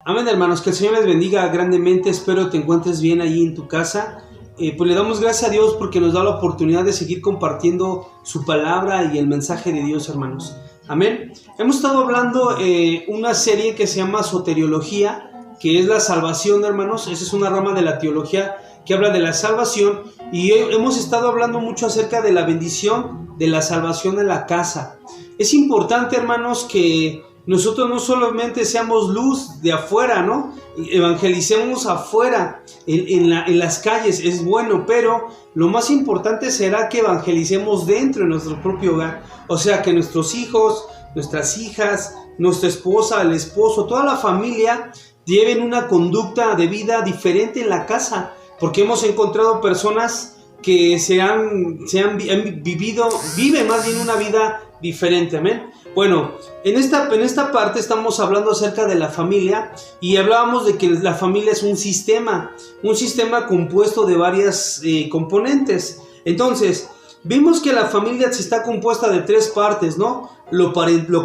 Amén, hermanos, que el Señor les bendiga grandemente. Espero te encuentres bien allí en tu casa. Pues le damos gracias a Dios porque nos da la oportunidad de seguir compartiendo su palabra y el mensaje de Dios, hermanos. Amén. Hemos estado hablando una serie que se llama soteriología, que es la salvación, hermanos. Esa es una rama de la teología que habla de la salvación, y hemos estado hablando mucho acerca de la bendición de la salvación en la casa. Es importante, hermanos, que nosotros no solamente seamos luz de afuera, ¿no? Evangelicemos afuera, en las calles, es bueno, pero lo más importante será que evangelicemos dentro de nuestro propio hogar. O sea, que nuestros hijos, nuestras hijas, nuestra esposa, el esposo, toda la familia lleven una conducta de vida diferente en la casa, porque hemos encontrado personas que viven más bien una vida diferente, amén. Bueno, en esta parte estamos hablando acerca de la familia, y hablábamos de que la familia es un sistema compuesto de varias componentes. Entonces, vimos que la familia se está compuesta de tres partes, ¿no? Lo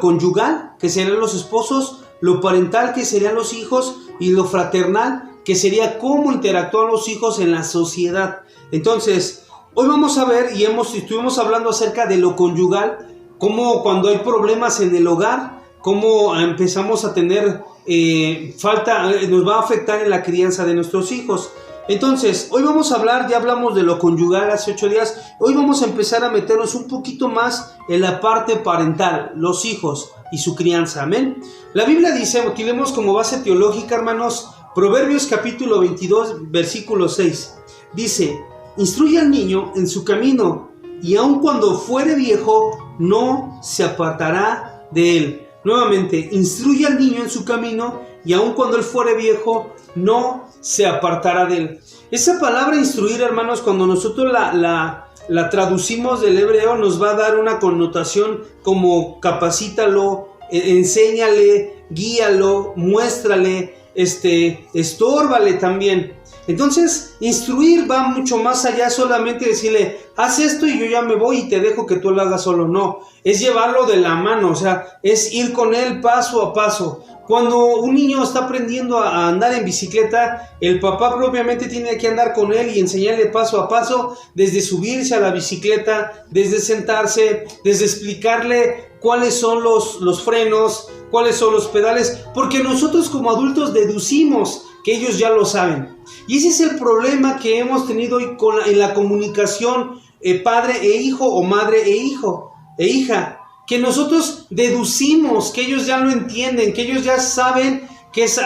conyugal, que serían los esposos; lo parental, que serían los hijos; y lo fraternal, que sería cómo interactúan los hijos en la sociedad. Entonces, hoy vamos a ver, y estuvimos hablando acerca de lo conyugal, cómo cuando hay problemas en el hogar, cómo empezamos a tener nos va a afectar en la crianza de nuestros hijos. Entonces, hoy vamos a hablar, ya hablamos de lo conyugal hace 8 días, hoy vamos a empezar a meternos un poquito más en la parte parental, los hijos y su crianza, amén. La Biblia dice, utilizemos como base teológica, hermanos, Proverbios capítulo 22, versículo 6, dice, instruye al niño en su camino, y aun cuando fuere viejo, no se apartará de él. Nuevamente, instruye al niño en su camino, y aun cuando él fuere viejo, no se apartará de él. Esa palabra instruir, hermanos, cuando nosotros la traducimos del hebreo, nos va a dar una connotación como capacítalo, enséñale, guíalo, muéstrale, estórbale también. Entonces, instruir va mucho más allá solamente decirle, haz esto y yo ya me voy y te dejo que tú lo hagas solo. No, es llevarlo de la mano, o sea, es ir con él paso a paso. Cuando un niño está aprendiendo a andar en bicicleta, el papá propiamente tiene que andar con él y enseñarle paso a paso, desde subirse a la bicicleta, desde sentarse, desde explicarle cuáles son los frenos, cuáles son los pedales, porque nosotros como adultos deducimos que ellos ya lo saben. Y ese es el problema que hemos tenido hoy en la comunicación padre e hijo o madre e hijo e hija, que nosotros deducimos que ellos ya lo entienden, que ellos ya saben qué es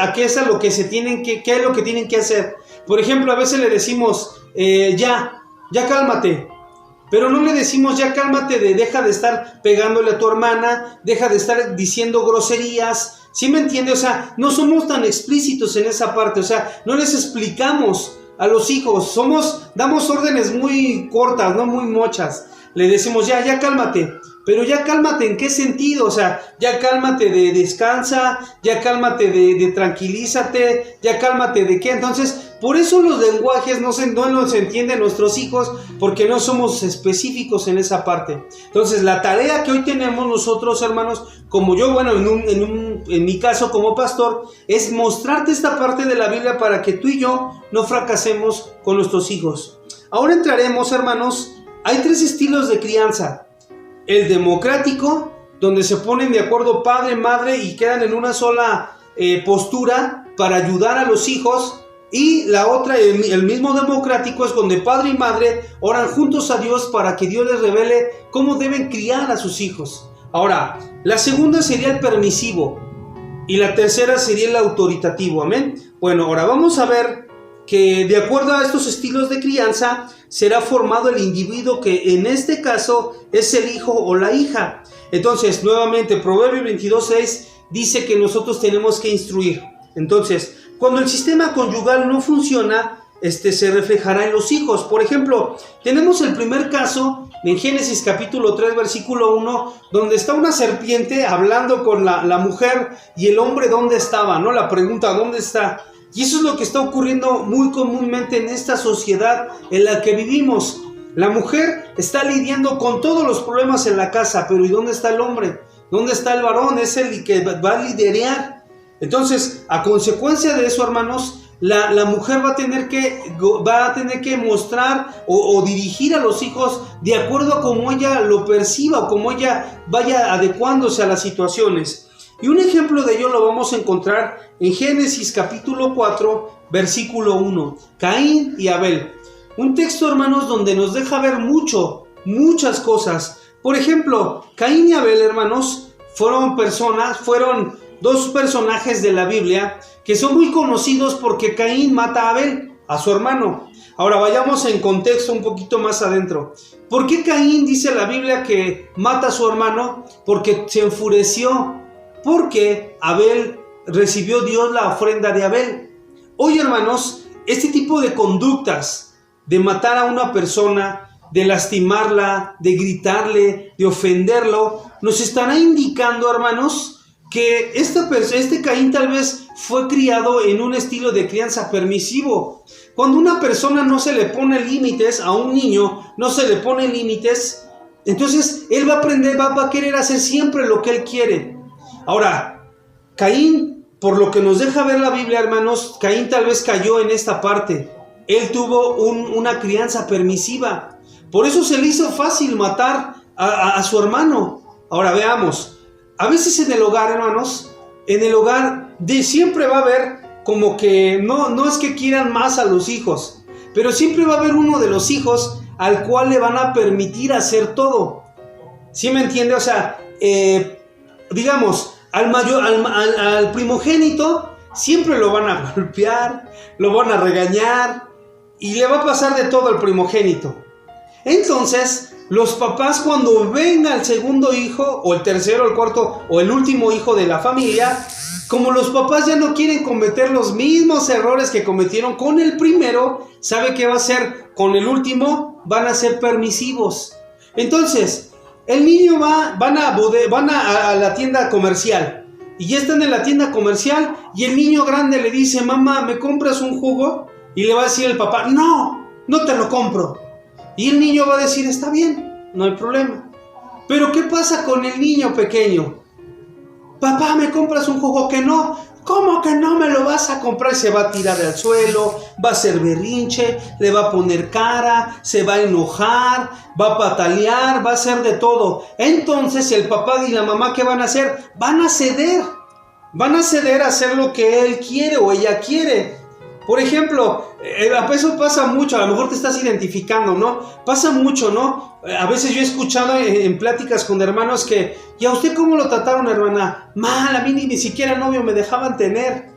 lo que qué es lo que tienen que hacer. Por ejemplo, a veces le decimos, ya cálmate. Pero no le decimos, ya cálmate, deja de estar pegándole a tu hermana, deja de estar diciendo groserías. ¿Sí me entiende? O sea, no somos tan explícitos en esa parte. O sea, no les explicamos a los hijos. Damos órdenes muy cortas, no muy mochas. Le decimos, ya cálmate. Pero ya cálmate, ¿en qué sentido? O sea, ya cálmate de descansa, ya cálmate de tranquilízate, ya cálmate de qué. Entonces, por eso los lenguajes no los entienden nuestros hijos, porque no somos específicos en esa parte. Entonces, la tarea que hoy tenemos nosotros, hermanos, como yo, bueno, en mi caso como pastor, es mostrarte esta parte de la Biblia para que tú y yo no fracasemos con nuestros hijos. Ahora entraremos, hermanos, hay 3 estilos de crianza. El democrático, donde se ponen de acuerdo padre, madre y quedan en una sola postura para ayudar a los hijos. Y la otra, el mismo democrático, es donde padre y madre oran juntos a Dios para que Dios les revele cómo deben criar a sus hijos. Ahora, la segunda sería el permisivo y la tercera sería el autoritativo. Amén. Bueno, ahora vamos a ver que de acuerdo a estos estilos de crianza será formado el individuo que en este caso es el hijo o la hija. Entonces, nuevamente, Proverbios 22:6 dice que nosotros tenemos que instruir. Entonces, cuando el sistema conyugal no funciona, se reflejará en los hijos. Por ejemplo, tenemos el primer caso en Génesis capítulo 3, versículo 1, donde está una serpiente hablando con la mujer y el hombre ¿dónde estaba? ¿No? La pregunta, ¿dónde está? Y eso es lo que está ocurriendo muy comúnmente en esta sociedad en la que vivimos. La mujer está lidiando con todos los problemas en la casa, pero ¿y dónde está el hombre? ¿Dónde está el varón? Es el que va a liderar. Entonces, a consecuencia de eso, hermanos, la mujer va a tener que mostrar o dirigir a los hijos de acuerdo a cómo ella lo perciba o cómo ella vaya adecuándose a las situaciones. Y un ejemplo de ello lo vamos a encontrar en Génesis capítulo 4, versículo 1, Caín y Abel. Un texto, hermanos, donde nos deja ver muchas cosas. Por ejemplo, Caín y Abel, hermanos, fueron 2 personajes de la Biblia que son muy conocidos porque Caín mata a Abel, a su hermano. Ahora vayamos en contexto un poquito más adentro. ¿Por qué Caín dice la Biblia que mata a su hermano? Porque se enfureció. Porque Abel recibió Dios la ofrenda de Abel. Hoy, hermanos, este tipo de conductas de matar a una persona, de lastimarla, de gritarle, de ofenderlo, nos estará indicando, hermanos, que este Caín tal vez fue criado en un estilo de crianza permisivo. Cuando una persona no se le pone límites, a un niño no se le pone límites, entonces él va a aprender, va a querer hacer siempre lo que él quiere. Ahora, Caín, por lo que nos deja ver la Biblia, hermanos, Caín tal vez cayó en esta parte. Él tuvo una crianza permisiva. Por eso se le hizo fácil matar a su hermano. Ahora veamos. A veces en el hogar, hermanos, siempre va a haber como que no es que quieran más a los hijos, pero siempre va a haber uno de los hijos al cual le van a permitir hacer todo. ¿Sí me entiende? O sea, digamos, al primogénito siempre lo van a golpear, lo van a regañar y le va a pasar de todo al primogénito. Entonces, los papás, cuando ven al segundo hijo, o el tercero, el cuarto, o el último hijo de la familia, como los papás ya no quieren cometer los mismos errores que cometieron con el primero, ¿sabe qué va a hacer con el último? Van a ser permisivos. Entonces, el niño van a la tienda comercial, y ya están en la tienda comercial, y el niño grande le dice: mamá, ¿me compras un jugo? Y le va a decir el papá: no te lo compro. Y el niño va a decir: está bien, no hay problema. Pero ¿qué pasa con el niño pequeño? Papá, ¿me compras un jugo? Que no. ¿Cómo que no me lo vas a comprar? Se va a tirar al suelo, va a hacer berrinche, le va a poner cara, se va a enojar, va a patalear, va a hacer de todo. Entonces el papá y la mamá, ¿qué van a hacer? Van a ceder a hacer lo que él quiere o ella quiere. Por ejemplo, eso pasa mucho, a lo mejor te estás identificando, ¿no? Pasa mucho, ¿no? A veces yo he escuchado en pláticas con hermanos que: ¿y a usted cómo lo trataron, hermana? Mal, a mí ni siquiera novio me dejaban tener.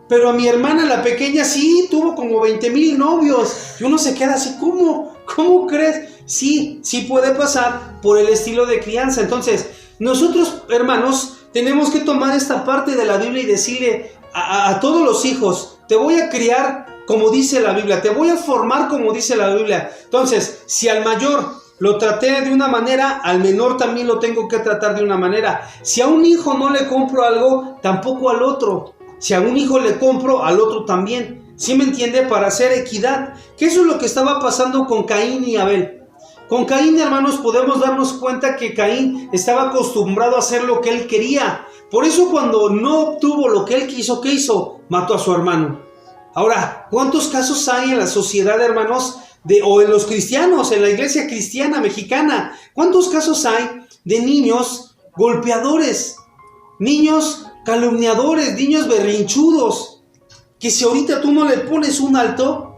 Pero a mi hermana, la pequeña, sí, tuvo como 20,000 novios. Y uno se queda así: ¿cómo crees? Sí puede pasar por el estilo de crianza. Entonces, nosotros, hermanos, tenemos que tomar esta parte de la Biblia y decirle a todos los hijos: te voy a criar como dice la Biblia, te voy a formar como dice la Biblia. Entonces, si al mayor lo traté de una manera, al menor también lo tengo que tratar de una manera. Si a un hijo no le compro algo, tampoco al otro. Si a un hijo le compro, al otro también. ¿Sí me entiende? Para hacer equidad. Que eso es lo que estaba pasando con Caín y Abel. Con Caín, hermanos, podemos darnos cuenta que Caín estaba acostumbrado a hacer lo que él quería. Por eso, cuando no obtuvo lo que él quiso, ¿qué hizo? Mató a su hermano. Ahora, ¿cuántos casos hay en la sociedad, hermanos, o en los cristianos, en la iglesia cristiana mexicana? ¿Cuántos casos hay de niños golpeadores, niños calumniadores, niños berrinchudos, que si ahorita tú no le pones un alto,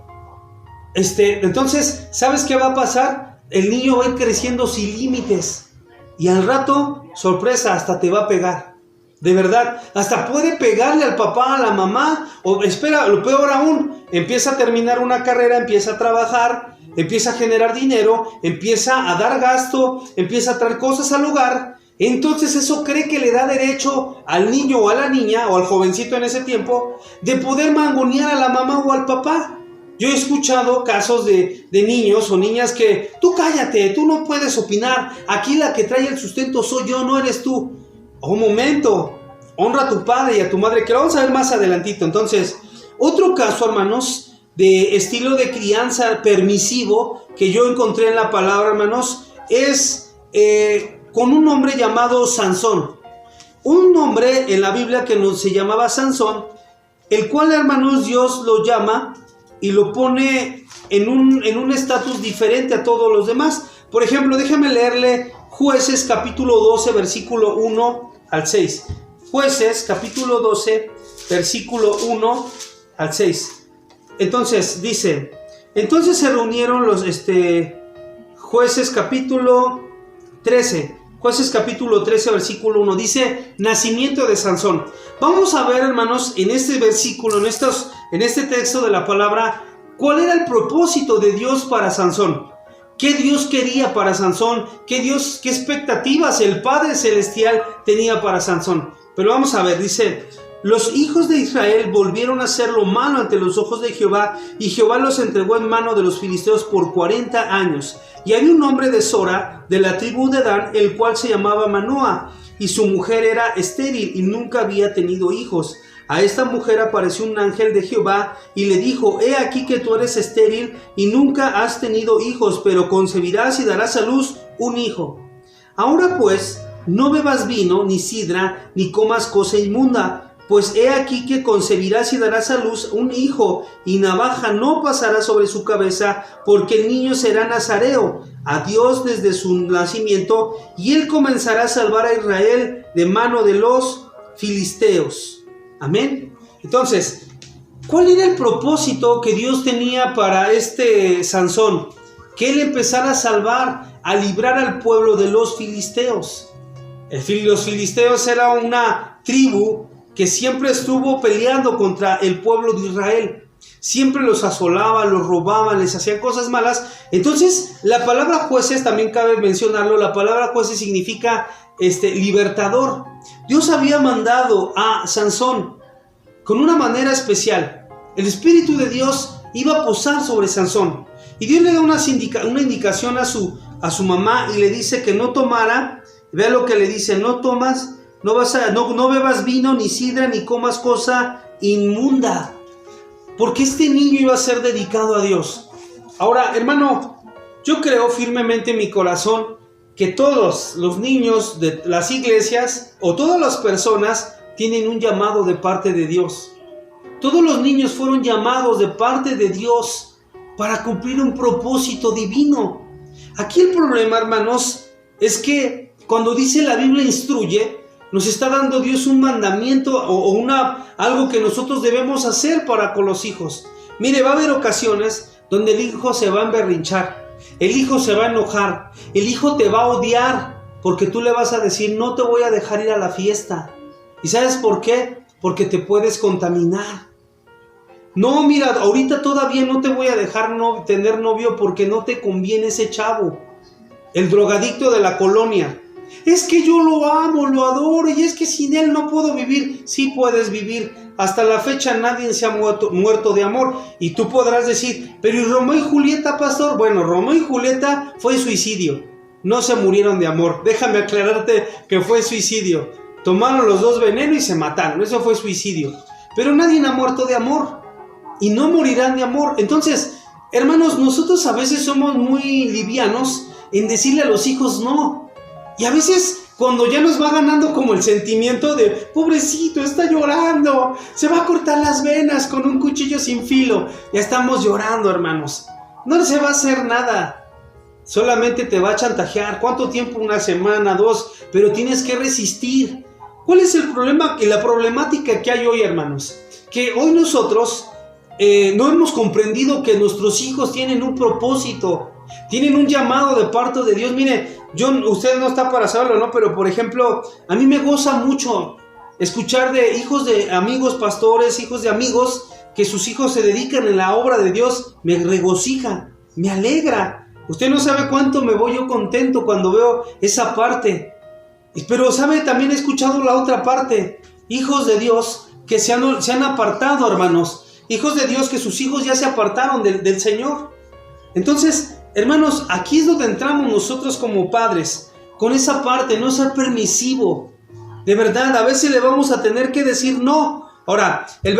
entonces, ¿sabes qué va a pasar? El niño va a ir creciendo sin límites y al rato, sorpresa, hasta te va a pegar. De verdad, hasta puede pegarle al papá, a la mamá, o espera, lo peor aún, empieza a terminar una carrera, empieza a trabajar, empieza a generar dinero, empieza a dar gasto, empieza a traer cosas al hogar. Entonces eso cree que le da derecho al niño o a la niña, o al jovencito en ese tiempo, de poder mangonear a la mamá o al papá. Yo he escuchado casos de niños o niñas que: tú cállate, tú no puedes opinar, aquí la que trae el sustento soy yo, no eres tú. Un momento, honra a tu padre y a tu madre, que lo vamos a ver más adelantito. Entonces, otro caso, hermanos, de estilo de crianza permisivo que yo encontré en la palabra, hermanos, es con un hombre llamado Sansón. Un hombre en la Biblia que se llamaba Sansón, el cual, hermanos, Dios lo llama y lo pone en un estatus diferente a todos los demás. Por ejemplo, déjame leerle Jueces capítulo 12, versículo 1 al 6. Jueces capítulo 12, versículo 1 al 6. Entonces dice: entonces se reunieron los Jueces capítulo 13. Jueces capítulo 13, versículo 1. Dice: nacimiento de Sansón. Vamos a ver, hermanos, en este versículo, en este texto de la palabra, cuál era el propósito de Dios para Sansón. ¿Qué Dios quería para Sansón? ¿Qué expectativas el Padre Celestial tenía para Sansón? Pero vamos a ver, dice: los hijos de Israel volvieron a hacer lo malo ante los ojos de Jehová, y Jehová los entregó en mano de los filisteos por 40 años. Y había un hombre de Sora, de la tribu de Dan, el cual se llamaba Manoah, y su mujer era estéril y nunca había tenido hijos. A esta mujer apareció un ángel de Jehová y le dijo: he aquí que tú eres estéril y nunca has tenido hijos, pero concebirás y darás a luz un hijo. Ahora pues, no bebas vino, ni sidra, ni comas cosa inmunda, pues he aquí que concebirás y darás a luz un hijo, y navaja no pasará sobre su cabeza, porque el niño será nazareo a Dios desde su nacimiento, y él comenzará a salvar a Israel de mano de los filisteos. Amén. Entonces, ¿cuál era el propósito que Dios tenía para este Sansón? Que él empezara a salvar, a librar al pueblo de los filisteos. Los filisteos era una tribu que siempre estuvo peleando contra el pueblo de Israel. Siempre los asolaban, los robaban, les hacían cosas malas. Entonces, la palabra jueces, también cabe mencionarlo, la palabra jueces significa libertador. Dios había mandado a Sansón con una manera especial. El Espíritu de Dios iba a posar sobre Sansón. Y Dios le da una indicación a su mamá y le dice que no tomara. Vea lo que le dice: no tomas, no bebas vino, ni sidra, ni comas cosa inmunda. Porque este niño iba a ser dedicado a Dios. Ahora, hermano, yo creo firmemente en mi corazón que todos los niños de las iglesias o todas las personas tienen un llamado de parte de Dios. Todos los niños fueron llamados de parte de Dios para cumplir un propósito divino. Aquí el problema, hermanos, es que cuando dice la Biblia instruye, nos está dando Dios un mandamiento o algo que nosotros debemos hacer para con los hijos. Mire, va a haber ocasiones donde el hijo se va a emberrinchar, el hijo se va a enojar, el hijo te va a odiar porque tú le vas a decir: no te voy a dejar ir a la fiesta. ¿Y sabes por qué? Porque te puedes contaminar. No, mira, ahorita todavía no te voy a dejar tener novio porque no te conviene ese chavo, el drogadicto de la colonia. Es que yo lo amo, lo adoro, y es que sin él no puedo vivir. Sí puedes vivir. Hasta la fecha nadie se ha muerto de amor. Y tú podrás decir: pero ¿y Romeo y Julieta, pastor? Bueno, Romeo y Julieta fue suicidio. No se murieron de amor. Déjame aclararte que fue suicidio. Tomaron los dos veneno y se mataron. Eso fue suicidio. Pero nadie ha muerto de amor. Y no morirán de amor. Entonces, hermanos, nosotros a veces somos muy livianos en decirle a los hijos no. Y a veces cuando ya nos va ganando como el sentimiento de pobrecito, está llorando, se va a cortar las venas con un cuchillo sin filo, ya estamos llorando, hermanos. No se va a hacer nada, solamente te va a chantajear. ¿Cuánto tiempo? Una semana, 2, pero tienes que resistir. ¿Cuál es el problema y la problemática que hay hoy, hermanos? Que hoy nosotros no hemos comprendido que nuestros hijos tienen un propósito, tienen un llamado de parte de Dios. Mire, usted no está para saberlo, ¿no? Pero por ejemplo, a mí me goza mucho escuchar de hijos de amigos pastores, hijos de amigos, que sus hijos se dedican en la obra de Dios. Me regocija, me alegra. Usted no sabe cuánto me voy yo contento cuando veo esa parte. Pero sabe, también he escuchado la otra parte. Hijos de Dios que se han apartado, hermanos. Hijos de Dios que sus hijos ya se apartaron del Señor. Entonces, hermanos, aquí es donde entramos nosotros como padres, con esa parte, no ser permisivo. De verdad, a veces le vamos a tener que decir no. Ahora, el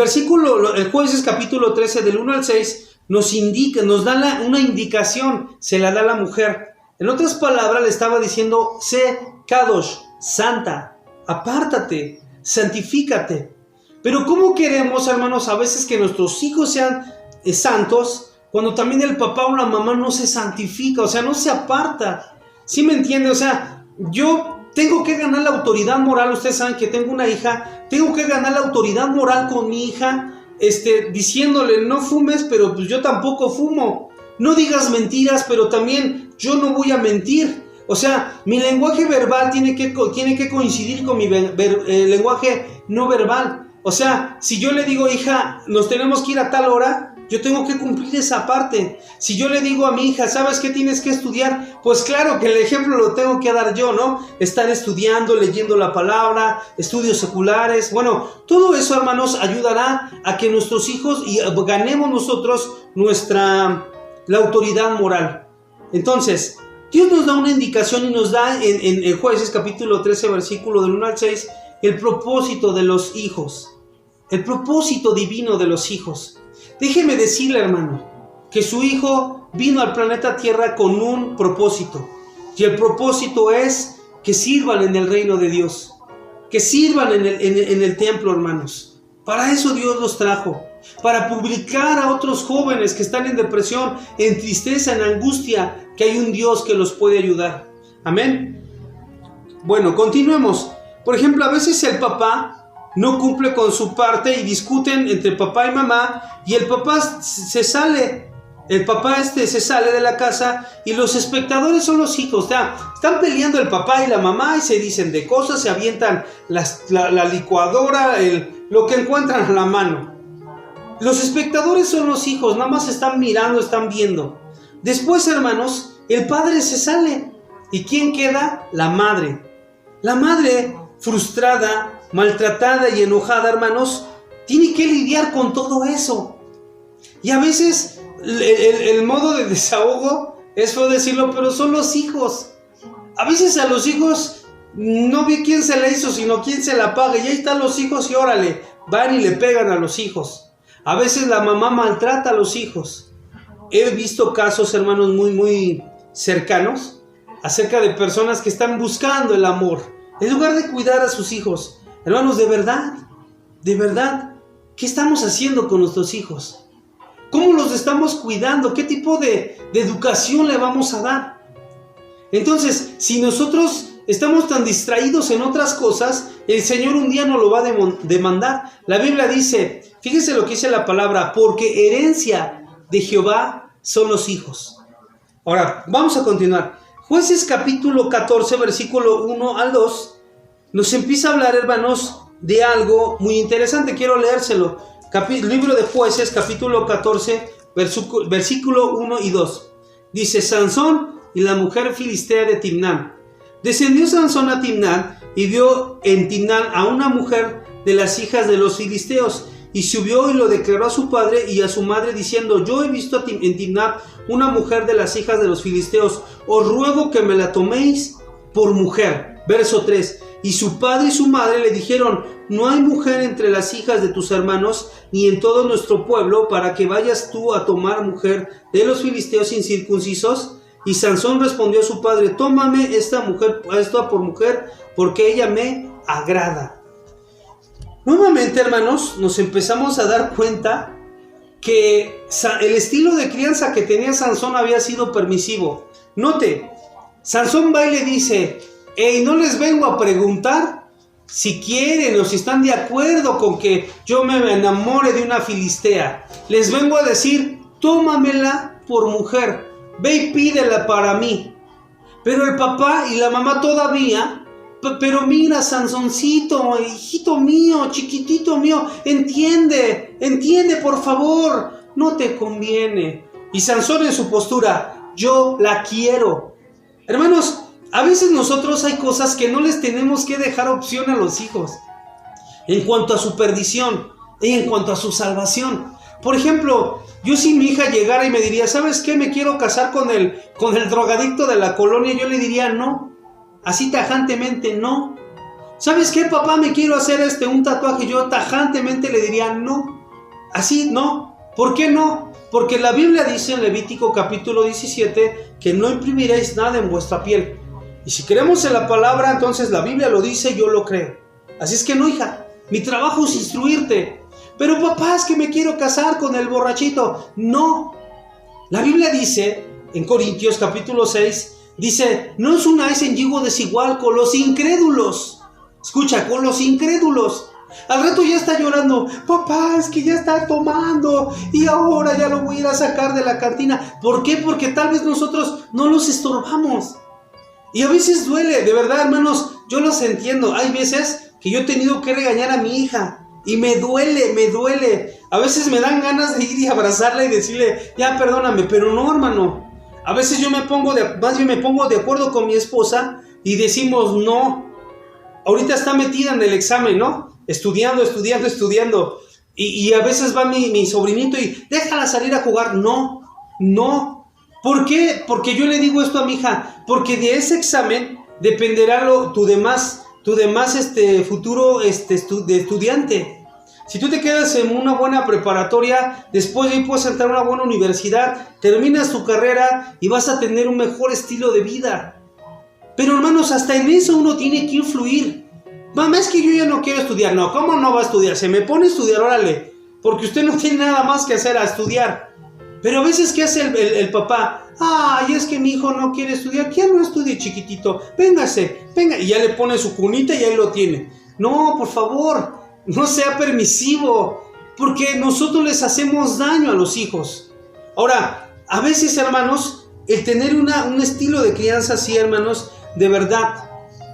Jueces capítulo 13, del 1 al 6, nos da una indicación, se la da a la mujer. En otras palabras, le estaba diciendo: sé kadosh, santa, apártate, santifícate. Pero ¿cómo queremos, hermanos, a veces que nuestros hijos sean santos, cuando también el papá o la mamá no se santifica, o sea, no se aparta? ¿Sí me entiende? O sea, yo tengo que ganar la autoridad moral. Ustedes saben que tengo una hija, tengo que ganar la autoridad moral con mi hija, diciéndole: no fumes, pero pues yo tampoco fumo. No digas mentiras, pero también yo no voy a mentir. O sea, mi lenguaje verbal tiene que coincidir con mi lenguaje no verbal. O sea, si yo le digo: hija, nos tenemos que ir a tal hora, yo tengo que cumplir esa parte. Si yo le digo a mi hija: ¿sabes qué tienes que estudiar? Pues claro que el ejemplo lo tengo que dar yo, ¿no? Estar estudiando, leyendo la palabra, estudios seculares. Bueno, todo eso, hermanos, ayudará a que nuestros hijos y ganemos nosotros la autoridad moral. Entonces, Dios nos da una indicación y nos da en Jueces capítulo 13, versículo del 1 al 6, el propósito de los hijos, el propósito divino de los hijos. Déjeme decirle, hermano, que su hijo vino al planeta Tierra con un propósito, y el propósito es que sirvan en el reino de Dios, que sirvan en el templo, hermanos. Para eso Dios los trajo, para publicar a otros jóvenes que están en depresión, en tristeza, en angustia, que hay un Dios que los puede ayudar. Amén. Bueno, continuemos. Por ejemplo, a veces el papá no cumple con su parte y discuten entre papá y mamá, y el papá se sale. El papá se sale de la casa y los espectadores son los hijos. O sea, están peleando el papá y la mamá y se dicen de cosas, se avientan la licuadora, lo que encuentran a la mano. Los espectadores son los hijos, nada más están mirando, están viendo. Después, hermanos, el padre se sale. ¿Y quién queda? La madre. La madre, frustrada, maltratada y enojada, hermanos, tiene que lidiar con todo eso. Y a veces el modo de desahogo es feo decirlo, pero son los hijos. A veces a los hijos no ve quién se la hizo, sino quién se la paga. Y ahí están los hijos y órale, van y le pegan a los hijos. A veces la mamá maltrata a los hijos. He visto casos, hermanos, muy, muy cercanos acerca de personas que están buscando el amor en lugar de cuidar a sus hijos. Hermanos, de verdad, ¿qué estamos haciendo con nuestros hijos? ¿Cómo los estamos cuidando? ¿Qué tipo de educación le vamos a dar? Entonces, si nosotros estamos tan distraídos en otras cosas, el Señor un día nos lo va a demandar. La Biblia dice, fíjese lo que dice la palabra, porque herencia de Jehová son los hijos. Ahora, vamos a continuar. Jueces capítulo 14, versículo 1 al 2, nos empieza a hablar, hermanos, de algo muy interesante. Quiero leérselo. Libro de Jueces, capítulo 14, versículo 1 y 2. Dice, Sansón y la mujer filistea de Timnán. Descendió Sansón a Timnán y vio en Timnán a una mujer de las hijas de los filisteos. Y subió y lo declaró a su padre y a su madre diciendo, yo he visto en Timnán una mujer de las hijas de los filisteos. Os ruego que me la toméis por mujer. Verso 3. Y su padre y su madre le dijeron, no hay mujer entre las hijas de tus hermanos, ni en todo nuestro pueblo, para que vayas tú a tomar mujer de los filisteos incircuncisos. Y Sansón respondió a su padre, tómame esta por mujer, porque ella me agrada. Nuevamente, hermanos, nos empezamos a dar cuenta que el estilo de crianza que tenía Sansón había sido permisivo. Note, Sansón va y le dice, hey, no les vengo a preguntar si quieren o si están de acuerdo con que yo me enamore de una filistea. Les vengo a decir, tómamela por mujer, ve y pídela para mí. Pero el papá y la mamá todavía, pero mira, Sansoncito, hijito mío, chiquitito mío, entiende por favor, no te conviene. Y Sansón en su postura, yo la quiero. Hermanos, a veces nosotros hay cosas que no les tenemos que dejar opción a los hijos en cuanto a su perdición y en cuanto a su salvación. Por ejemplo, yo si mi hija llegara y me diría, ¿sabes qué? Me quiero casar con el drogadicto de la colonia, yo le diría no, así tajantemente no. ¿Sabes qué, papá? Me quiero hacer un tatuaje, yo tajantemente le diría no, así no. ¿Por qué no? Porque la Biblia dice en Levítico capítulo 17 que no imprimiréis nada en vuestra piel. Y si creemos en la palabra, entonces la Biblia lo dice, yo lo creo. Así es que no, hija, mi trabajo es instruirte. Pero papá, es que me quiero casar con el borrachito. No. La Biblia dice, en Corintios capítulo 6, dice, no os unáis en yugo desigual con los incrédulos. Escucha, con los incrédulos. Al rato ya está llorando, papá, es que ya está tomando y ahora ya lo voy a ir a sacar de la cantina. ¿Por qué? Porque tal vez nosotros no los estorbamos. Y a veces duele, de verdad, hermanos, yo los entiendo. Hay veces que yo he tenido que regañar a mi hija y me duele. A veces me dan ganas de ir y abrazarla y decirle, ya perdóname, pero no, hermano. A veces yo me pongo de acuerdo con mi esposa y decimos, no, ahorita está metida en el examen, ¿no? Estudiando. Y a veces va mi sobrinito y déjala salir a jugar. No. ¿Por qué? Porque yo le digo esto a mi hija, porque de ese examen dependerá tu demás futuro de estudiante. Si tú te quedas en una buena preparatoria, después de ahí puedes entrar a una buena universidad, terminas tu carrera y vas a tener un mejor estilo de vida. Pero hermanos, hasta en eso uno tiene que influir. Mamá, es que yo ya no quiero estudiar. No, ¿cómo no va a estudiar? Se me pone a estudiar, órale, porque usted no tiene nada más que hacer a estudiar. Pero a veces, ¿qué hace el papá? Ay, es que mi hijo no quiere estudiar. ¿Quién no estudie, chiquitito? Venga, y ya le pone su cunita y ahí lo tiene. No, por favor, no sea permisivo, porque nosotros les hacemos daño a los hijos. Ahora, a veces, hermanos, el tener un estilo de crianza así, hermanos, de verdad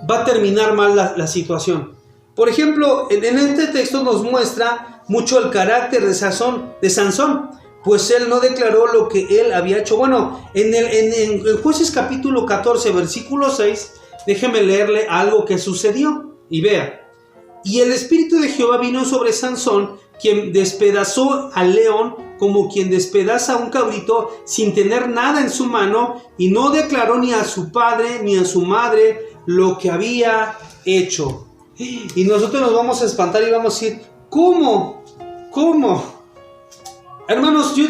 va a terminar mal la situación. Por ejemplo, en este texto nos muestra mucho el carácter de Sansón, pues él no declaró lo que él había hecho. Bueno, en Jueces capítulo 14, versículo 6, déjeme leerle algo que sucedió y vea. Y el Espíritu de Jehová vino sobre Sansón, quien despedazó al león como quien despedaza a un cabrito sin tener nada en su mano, y no declaró ni a su padre ni a su madre lo que había hecho. Y nosotros nos vamos a espantar y vamos a decir, ¿cómo? Hermanos, yo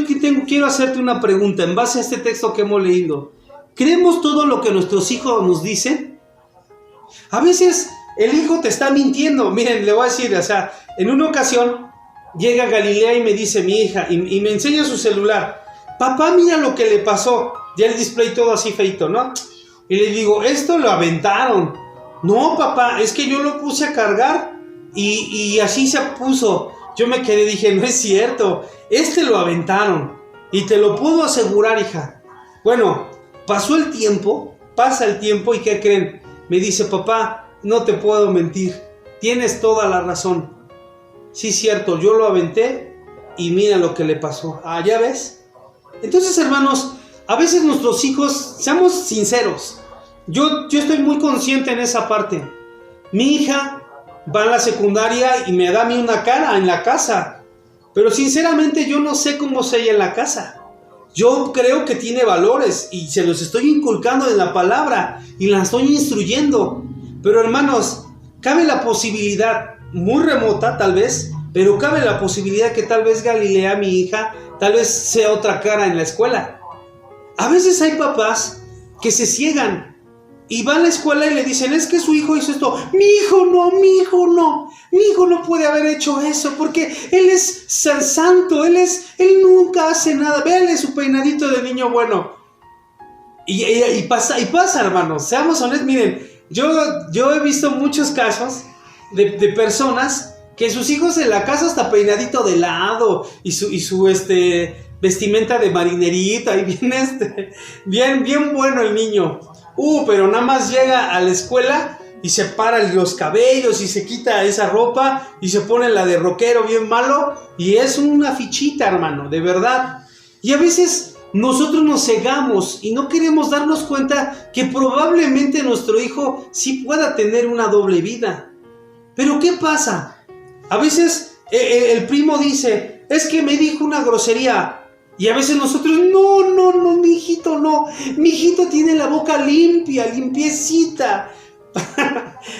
quiero hacerte una pregunta en base a este texto que hemos leído. ¿Creemos todo lo que nuestros hijos nos dicen? A veces el hijo te está mintiendo. Miren, le voy a decir, o sea, en una ocasión llega Galilea y me dice mi hija, y me enseña su celular. Papá, mira lo que le pasó. Ya el display todo así feito, ¿no? Y le digo, esto lo aventaron. No, papá, es que yo lo puse a cargar y así se puso. Yo me quedé, dije, no es cierto, lo aventaron. Y te lo puedo asegurar, hija. Bueno, pasa el tiempo, ¿y qué creen? Me dice, papá, no te puedo mentir, tienes toda la razón. Sí, cierto, yo lo aventé y mira lo que le pasó. Ah, ¿ya ves? Entonces, hermanos, a veces nuestros hijos, seamos sinceros, yo estoy muy consciente en esa parte. Mi hija va a la secundaria y me da a mí una cara en la casa, pero sinceramente yo no sé cómo es ella en la casa. Yo creo que tiene valores y se los estoy inculcando en la palabra y la estoy instruyendo. Pero hermanos, cabe la posibilidad, muy remota tal vez, pero cabe la posibilidad que tal vez Galilea, mi hija, tal vez sea otra cara en la escuela. A veces hay papás que se ciegan y van a la escuela y le dicen, es que su hijo hizo esto. Mi hijo no puede haber hecho eso porque él es santo, él nunca hace nada. Véale su peinadito de niño bueno. Y pasa, hermanos, seamos honestos. Miren, yo he visto muchos casos de personas que sus hijos en la casa hasta peinadito de lado y su vestimenta de marinerita y bien bueno el niño. Pero nada más llega a la escuela y se para los cabellos y se quita esa ropa y se pone la de rockero bien malo y es una fichita, hermano, de verdad. Y a veces nosotros nos cegamos y no queremos darnos cuenta que probablemente nuestro hijo sí pueda tener una doble vida. Pero ¿qué pasa? A veces el primo dice, es que me dijo una grosería. Y a veces nosotros, no, mi hijito tiene la boca limpia, limpiecita.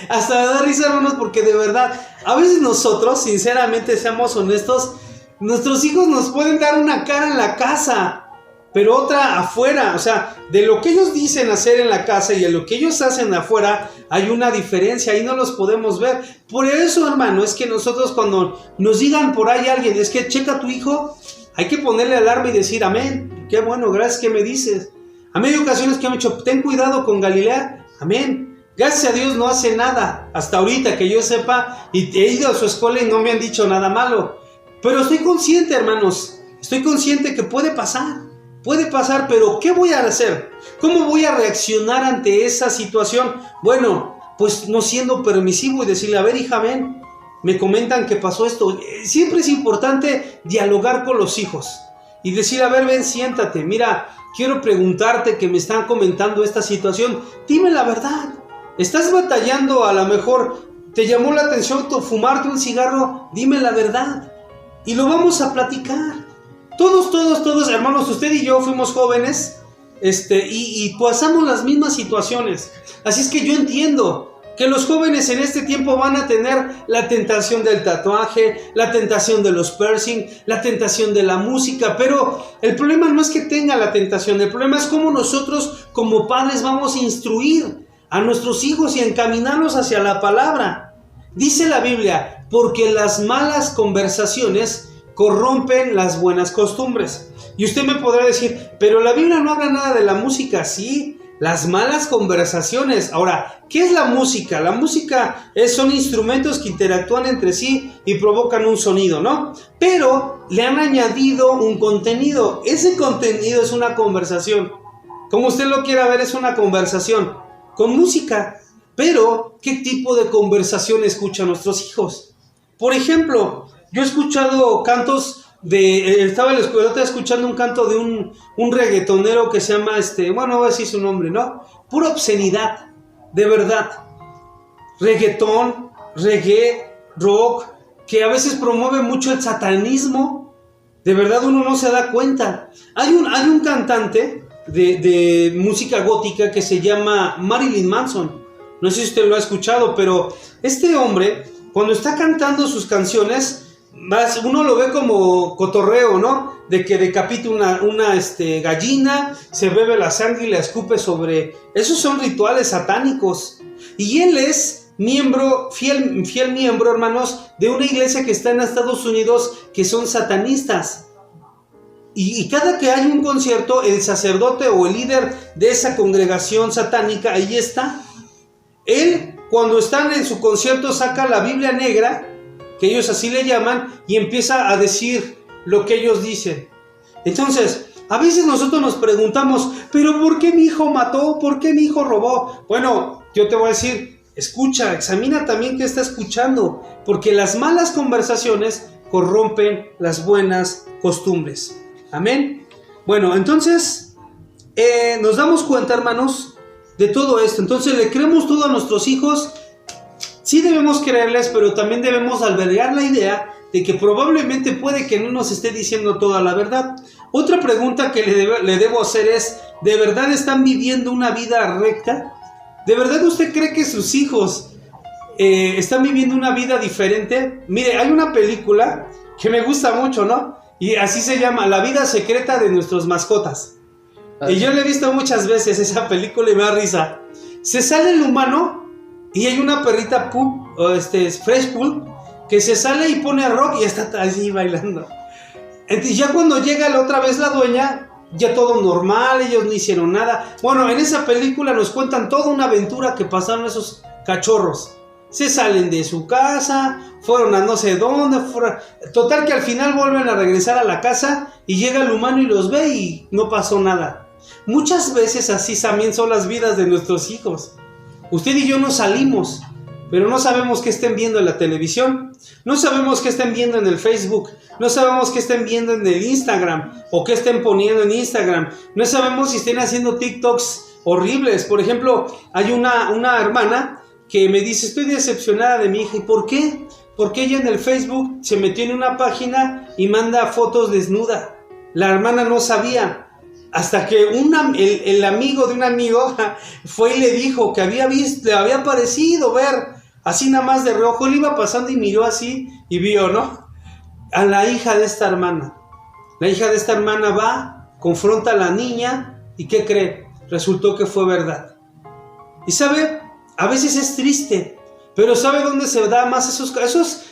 Hasta me da risa, hermanos, porque de verdad, a veces nosotros, sinceramente, seamos honestos, nuestros hijos nos pueden dar una cara en la casa, pero otra afuera. O sea, de lo que ellos dicen hacer en la casa y de lo que ellos hacen afuera, hay una diferencia, ahí no los podemos ver. Por eso, hermano, es que nosotros cuando nos digan por ahí alguien, es que checa a tu hijo, hay que ponerle alarma y decir, amén, qué bueno, gracias que me dices. A mí hay ocasiones que me han dicho, ten cuidado con Galilea, amén. Gracias a Dios no hace nada, hasta ahorita que yo sepa, y he ido a su escuela y no me han dicho nada malo. Pero estoy consciente, hermanos, estoy consciente que puede pasar, pero ¿qué voy a hacer? ¿Cómo voy a reaccionar ante esa situación? Bueno, pues no siendo permisivo y decirle, a ver, hija, ven, me comentan que pasó esto. Siempre es importante dialogar con los hijos y decir, a ver, ven, siéntate, mira, quiero preguntarte que me están comentando esta situación, dime la verdad. ¿Estás batallando? A lo mejor te llamó la atención fumarte un cigarro, dime la verdad y lo vamos a platicar. Todos, hermanos, usted y yo fuimos jóvenes y pasamos las mismas situaciones. Así es que yo entiendo que los jóvenes en este tiempo van a tener la tentación del tatuaje, la tentación de los piercing, la tentación de la música, pero el problema no es que tenga la tentación, el problema es cómo nosotros como padres vamos a instruir a nuestros hijos y encaminarlos hacia la palabra. Dice la Biblia, porque las malas conversaciones corrompen las buenas costumbres. Y usted me podrá decir, pero la Biblia no habla nada de la música. Sí, las malas conversaciones. Ahora, ¿qué es la música? La música son instrumentos que interactúan entre sí y provocan un sonido, ¿no? Pero le han añadido un contenido. Ese contenido es una conversación. Como usted lo quiera ver, es una conversación con música. Pero, ¿qué tipo de conversación escuchan nuestros hijos? Por ejemplo, yo he escuchado cantos estaba escuchando un canto de un reggaetonero que se llama, bueno, no voy a decir su nombre, ¿no? Pura obscenidad, de verdad. Reggaetón, reggae, rock, que a veces promueve mucho el satanismo. De verdad uno no se da cuenta. Hay un cantante de música gótica que se llama Marilyn Manson. No sé si usted lo ha escuchado, pero este hombre, cuando está cantando sus canciones, uno lo ve como cotorreo, ¿no? De que decapita una gallina, se bebe la sangre y la escupe sobre... Esos son rituales satánicos. Y él es fiel miembro, hermanos, de una iglesia que está en Estados Unidos que son satanistas. Y cada que hay un concierto, el sacerdote o el líder de esa congregación satánica, ahí está. Él, cuando están en su concierto, saca la Biblia negra, que ellos así le llaman, y empieza a decir lo que ellos dicen. Entonces, a veces nosotros nos preguntamos, ¿pero por qué mi hijo mató? ¿Por qué mi hijo robó? Bueno, yo te voy a decir, escucha, examina también qué está escuchando, porque las malas conversaciones corrompen las buenas costumbres. Amén. Bueno, entonces, nos damos cuenta, hermanos, de todo esto. Entonces, le creemos todo a nuestros hijos. Sí debemos creerles, pero también debemos albergar la idea de que probablemente puede que no nos esté diciendo toda la verdad. Otra pregunta que le debo hacer es, ¿de verdad están viviendo una vida recta? ¿De verdad usted cree que sus hijos están viviendo una vida diferente? Mire, hay una película que me gusta mucho, ¿no? Y así se llama, La vida secreta de nuestras mascotas. Y yo la he visto muchas veces esa película y me da risa. Se sale el humano y hay una perrita Fresh Pool, que se sale y pone rock y está así bailando. Entonces ya cuando llega la otra vez la dueña, ya todo normal, ellos no hicieron nada. Bueno, en esa película nos cuentan toda una aventura que pasaron esos cachorros. Se salen de su casa, fueron a no sé dónde, total que al final vuelven a regresar a la casa y llega el humano y los ve y no pasó nada. Muchas veces así también son las vidas de nuestros hijos. Usted y yo no salimos, pero no sabemos qué estén viendo en la televisión, no sabemos qué estén viendo en el Facebook, no sabemos qué estén viendo en el Instagram o qué estén poniendo en Instagram, no sabemos si estén haciendo TikToks horribles. Por ejemplo, hay una hermana que me dice, estoy decepcionada de mi hija. ¿Y por qué? Porque ella en el Facebook se metió en una página y manda fotos desnuda. La hermana no sabía. Hasta que el amigo de un amigo fue y le dijo que le había parecido ver, así nada más de reojo, él iba pasando y miró así y vio, ¿no? A la hija de esta hermana. La hija de esta hermana va, confronta a la niña y ¿qué cree? Resultó que fue verdad. Y sabe, a veces es triste, pero ¿sabe dónde se da más? Esos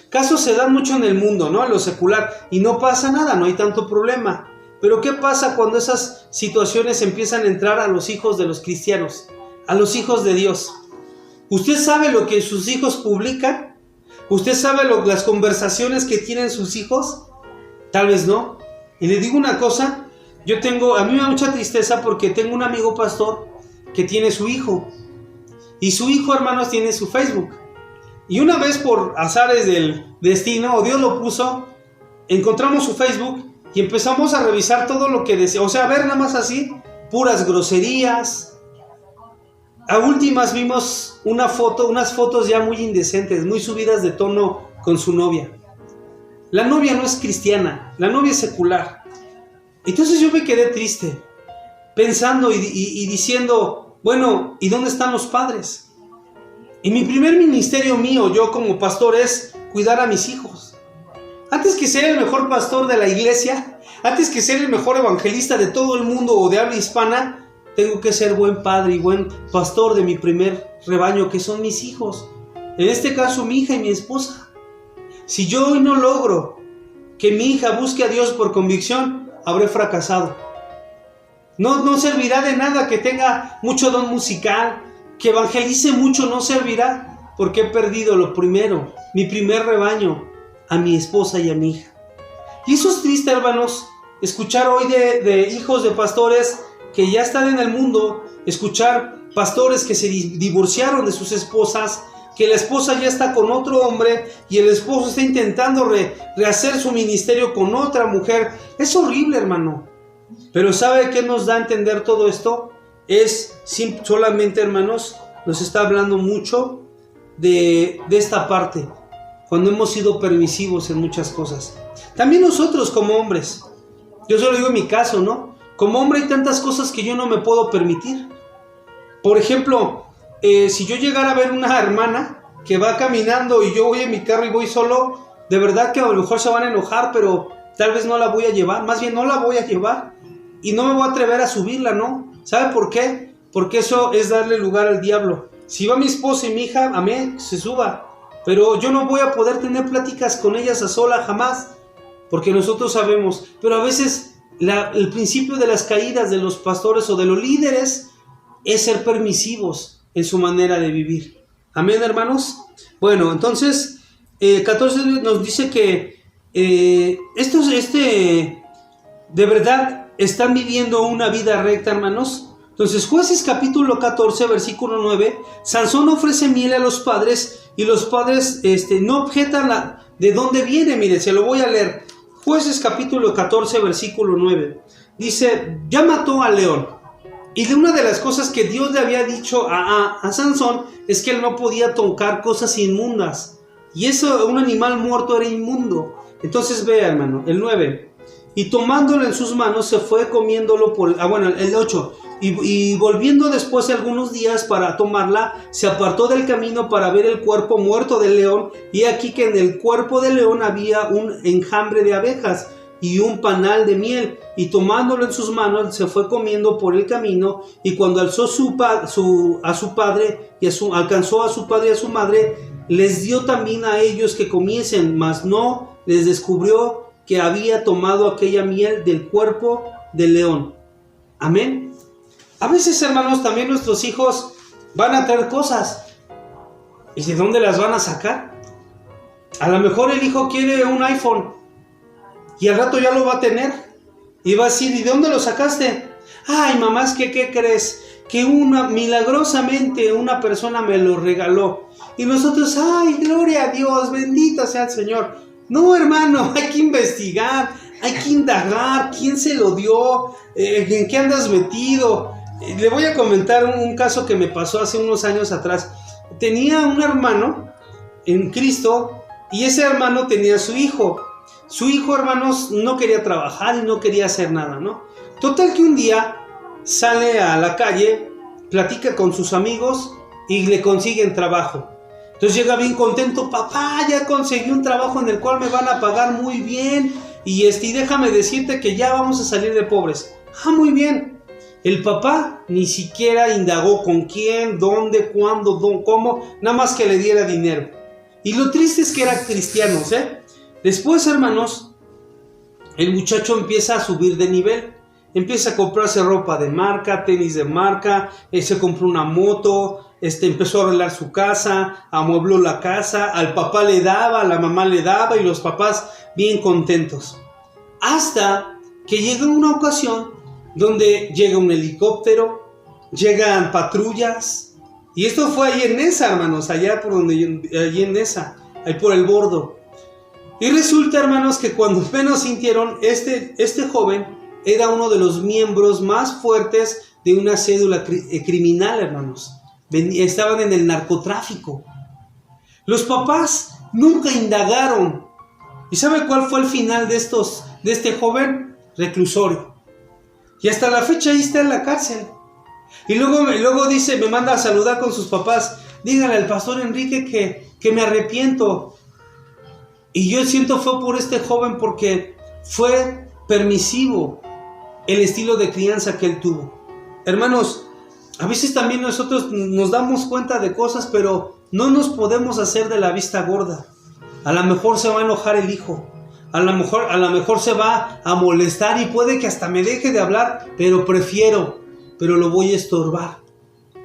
casos se dan mucho en el mundo, ¿no? En lo secular, y no pasa nada, no hay tanto problema. Pero ¿qué pasa cuando esas situaciones empiezan a entrar a los hijos de los cristianos, a los hijos de Dios? ¿Usted sabe lo que sus hijos publican? ¿Usted sabe las conversaciones que tienen sus hijos? Tal vez no. Y le digo una cosa, a mí me da mucha tristeza porque tengo un amigo pastor que tiene su hijo. Y su hijo, hermanos, tiene su Facebook. Y una vez por azares del destino, o Dios lo puso, encontramos su Facebook y empezamos a revisar todo lo que decía. O sea, a ver nada más así, puras groserías. A últimas vimos unas fotos ya muy indecentes, muy subidas de tono con su novia. La novia no es cristiana, la novia es secular. Entonces yo me quedé triste, pensando y diciendo, bueno, ¿y dónde están los padres? Y mi primer ministerio mío, yo como pastor, es cuidar a mis hijos. Antes que ser el mejor pastor de la iglesia, antes que ser el mejor evangelista de todo el mundo o de habla hispana, tengo que ser buen padre y buen pastor de mi primer rebaño, que son mis hijos. En este caso, mi hija y mi esposa. Si yo hoy no logro que mi hija busque a Dios por convicción, habré fracasado. No servirá de nada que tenga mucho don musical, que evangelice mucho, no servirá, porque he perdido lo primero, mi primer rebaño, a mi esposa y a mi hija. Y eso es triste, hermanos, escuchar hoy de hijos de pastores que ya están en el mundo, escuchar pastores que se divorciaron de sus esposas, que la esposa ya está con otro hombre y el esposo está intentando rehacer su ministerio con otra mujer. Es horrible, hermano. Pero ¿sabe qué nos da a entender todo esto? Es solamente, hermanos, nos está hablando mucho de esta parte, cuando hemos sido permisivos en muchas cosas. También nosotros como hombres, yo solo digo en mi caso, ¿no? Como hombre hay tantas cosas que yo no me puedo permitir. Por ejemplo, si yo llegara a ver una hermana que va caminando y yo voy en mi carro y voy solo, de verdad que a lo mejor se van a enojar, pero tal vez no la voy a llevar, más bien no la voy a llevar y no me voy a atrever a subirla, ¿no? ¿Sabe por qué? Porque eso es darle lugar al diablo. Si va mi esposa y mi hija, amén, se suba, pero yo no voy a poder tener pláticas con ellas a sola jamás, porque nosotros sabemos, pero a veces el principio de las caídas de los pastores o de los líderes es ser permisivos en su manera de vivir. Amén, hermanos. Bueno, entonces 14 nos dice que estos de verdad están viviendo una vida recta, hermanos. Entonces, Jueces capítulo 14, versículo 9, Sansón ofrece miel a los padres y los padres no objetan de dónde viene. Mire, se lo voy a leer. Jueces capítulo 14, versículo 9. Dice, ya mató al león. Y de una de las cosas que Dios le había dicho a Sansón es que él no podía tocar cosas inmundas. Y eso, un animal muerto era inmundo. Entonces vea, hermano, el 9. Y tomándolo en sus manos se fue comiéndolo el 8. Y volviendo después de algunos días para tomarla, se apartó del camino para ver el cuerpo muerto del león. Y aquí que en el cuerpo del león había un enjambre de abejas y un panal de miel, y tomándolo en sus manos se fue comiendo por el camino. Y cuando alcanzó a su padre y a su madre, les dio también a ellos que comiesen, mas no les descubrió que había tomado aquella miel del cuerpo del león. Amén. A veces, hermanos, también nuestros hijos van a traer cosas. ¿Y de dónde las van a sacar? A lo mejor el hijo quiere un iPhone y al rato ya lo va a tener. Y va a decir, ¿y de dónde lo sacaste? Ay, mamá, es que, ¿qué crees? Que milagrosamente una persona me lo regaló. Y nosotros, ay, gloria a Dios, bendito sea el Señor. No, hermano, hay que investigar, hay que indagar, quién se lo dio, en qué andas metido. Le voy a comentar un caso que me pasó hace unos años atrás. Tenía un hermano en Cristo y ese hermano tenía a su hijo. Su hijo, hermanos, no quería trabajar y no quería hacer nada, ¿no? Total que un día sale a la calle, platica con sus amigos y le consiguen trabajo. Entonces llega bien contento, papá, ya conseguí un trabajo en el cual me van a pagar muy bien y déjame decirte que ya vamos a salir de pobres. Ah, muy bien. El papá ni siquiera indagó con quién, dónde, cuándo, cómo, nada más que le diera dinero. Y lo triste es que eran cristianos, Después, hermanos, el muchacho empieza a subir de nivel. Empieza a comprarse ropa de marca, tenis de marca, se compró una moto, empezó a arreglar su casa, amuebló la casa, al papá le daba, a la mamá le daba y los papás bien contentos. Hasta que llega una ocasión donde llega un helicóptero, llegan patrullas, y esto fue ahí en Nesa, hermanos, allí en Nesa, ahí por el Bordo. Y resulta, hermanos, que cuando menos sintieron, este joven era uno de los miembros más fuertes de una cédula criminal, hermanos. Estaban en el narcotráfico. Los papás nunca indagaron. ¿Y sabe cuál fue el final de este joven? Reclusorio. Y hasta la fecha ahí está en la cárcel. Y luego dice, me manda a saludar con sus papás. Díganle al pastor Enrique que me arrepiento. Y yo siento fue por este joven porque fue permisivo el estilo de crianza que él tuvo. Hermanos, a veces también nosotros nos damos cuenta de cosas, pero no nos podemos hacer de la vista gorda. A lo mejor se va a enojar el hijo, A lo mejor se va a molestar y puede que hasta me deje de hablar, pero lo voy a estorbar.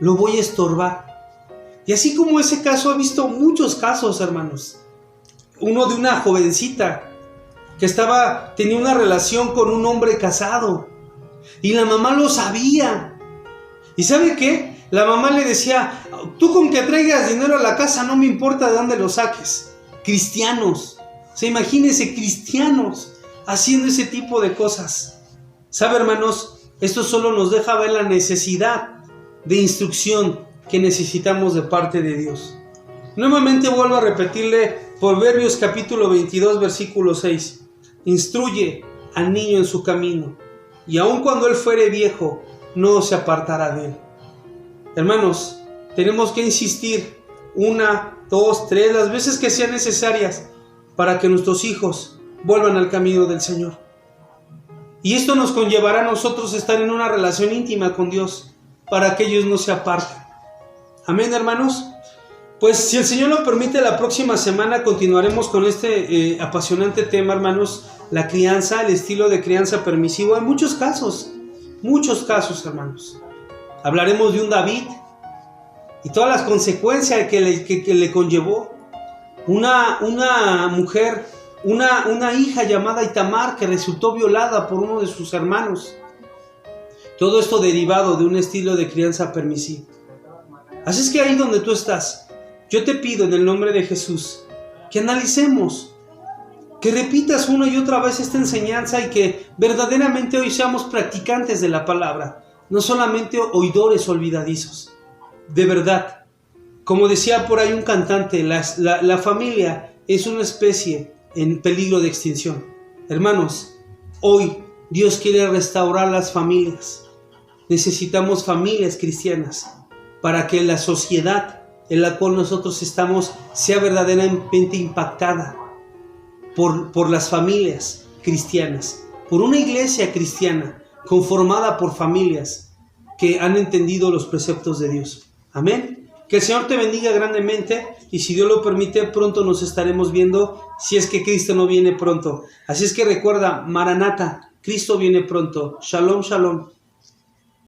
Lo voy a estorbar. Y así como ese caso, he visto muchos casos, hermanos. Uno de una jovencita que tenía una relación con un hombre casado. Y la mamá lo sabía. ¿Y sabe qué? La mamá le decía, tú con que traigas dinero a la casa, no me importa de dónde lo saques. Cristianos. O sea, imagínense, cristianos haciendo ese tipo de cosas. ¿Sabe, hermanos? Esto solo nos deja ver la necesidad de instrucción que necesitamos de parte de Dios. Nuevamente vuelvo a repetirle Proverbios capítulo 22, versículo 6. Instruye al niño en su camino, y aun cuando él fuere viejo, no se apartará de él. Hermanos, tenemos que insistir 1, 2, 3, las veces que sean necesarias para que nuestros hijos vuelvan al camino del Señor. Y esto nos conllevará a nosotros estar en una relación íntima con Dios, para que ellos no se aparten. Amén, hermanos. Pues si el Señor lo permite, la próxima semana continuaremos con este apasionante tema, hermanos, la crianza, el estilo de crianza permisivo. Hay muchos casos, hermanos. Hablaremos de un David y todas las consecuencias que le conllevó. Una mujer, una hija llamada Itamar que resultó violada por uno de sus hermanos. Todo esto derivado de un estilo de crianza permisivo. Así es que ahí donde tú estás, yo te pido en el nombre de Jesús que analicemos, que repitas una y otra vez esta enseñanza y que verdaderamente hoy seamos practicantes de la palabra, no solamente oidores olvidadizos. De verdad, como decía por ahí un cantante, la familia es una especie en peligro de extinción. Hermanos, hoy Dios quiere restaurar las familias. Necesitamos familias cristianas para que la sociedad en la cual nosotros estamos sea verdaderamente impactada por las familias cristianas, por una iglesia cristiana conformada por familias que han entendido los preceptos de Dios. Amén. Que el Señor te bendiga grandemente y si Dios lo permite, pronto nos estaremos viendo si es que Cristo no viene pronto. Así es que recuerda, Maranata, Cristo viene pronto. Shalom, shalom.